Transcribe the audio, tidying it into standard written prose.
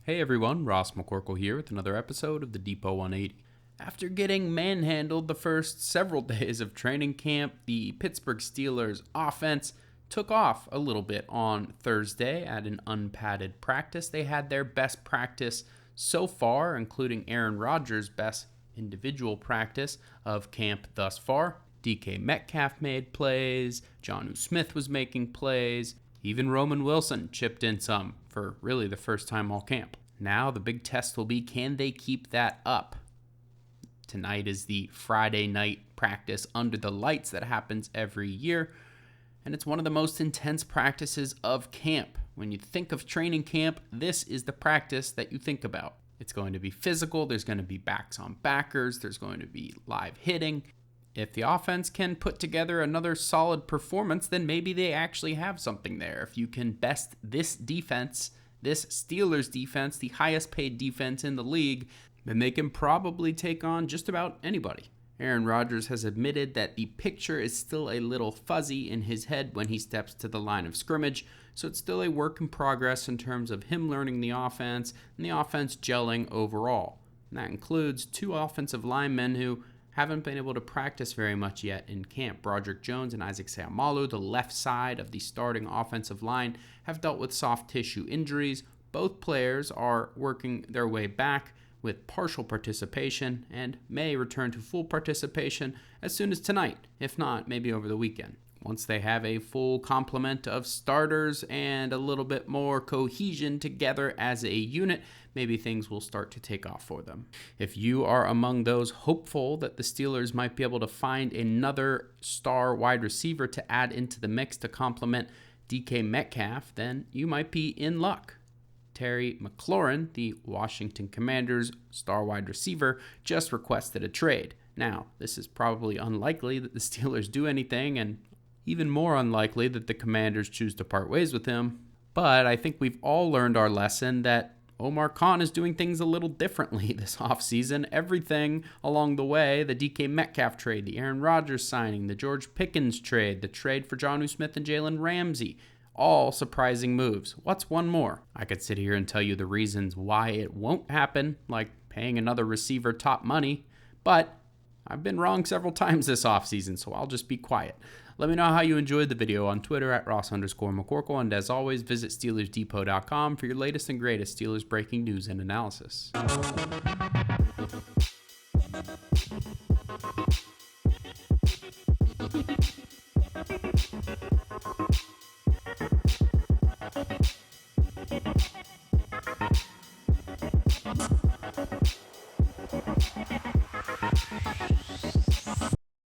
Hey everyone, Ross McCorkle here with another episode of the Depot 180. After getting manhandled the first several days of training camp, the Pittsburgh Steelers offense took off a little bit on Thursday at an unpadded practice. They had their best practice so far, including Aaron Rodgers' best individual practice of camp thus far. DK Metcalf made plays, Jonnu Smith was making plays, even Roman Wilson chipped in some for really the first time all camp. Now the big test will be, can they keep that up? Tonight is the Friday night practice under the lights that happens every year, and it's one of the most intense practices of camp. When you think of training camp, this is the practice that you think about. It's going to be physical, there's going to be backs on backers, there's going to be live hitting. If the offense can put together another solid performance, then maybe they actually have something there. If you can best this defense, this Steelers defense, the highest paid defense in the league, then they can probably take on just about anybody. Aaron Rodgers has admitted that the picture is still a little fuzzy in his head when he steps to the line of scrimmage, so it's still a work in progress in terms of him learning the offense and the offense gelling overall. And that includes two offensive linemen who haven't been able to practice very much yet in camp. Broderick Jones and Isaac Seumalo, the left side of the starting offensive line, have dealt with soft tissue injuries. Both players are working their way back with partial participation and may return to full participation as soon as tonight, if not, maybe over the weekend. Once they have a full complement of starters and a little bit more cohesion together as a unit, maybe things will start to take off for them. If you are among those hopeful that the Steelers might be able to find another star wide receiver to add into the mix to complement DK Metcalf, then you might be in luck. Terry McLaurin, the Washington Commanders' star wide receiver, just requested a trade. Now, this is probably unlikely that the Steelers do anything, and even more unlikely that the Commanders choose to part ways with him. But I think we've all learned our lesson that Omar Khan is doing things a little differently this offseason. Everything along the way, the DK Metcalf trade, the Aaron Rodgers signing, the George Pickens trade, the trade for Jonnu Smith and Jalen Ramsey, all surprising moves. What's one more? I could sit here and tell you the reasons why it won't happen, like paying another receiver top money, but I've been wrong several times this offseason, so I'll just be quiet. Let me know how you enjoyed the video on Twitter at Ross_McCorkle, and as always, visit SteelersDepot.com for your latest and greatest Steelers breaking news and analysis.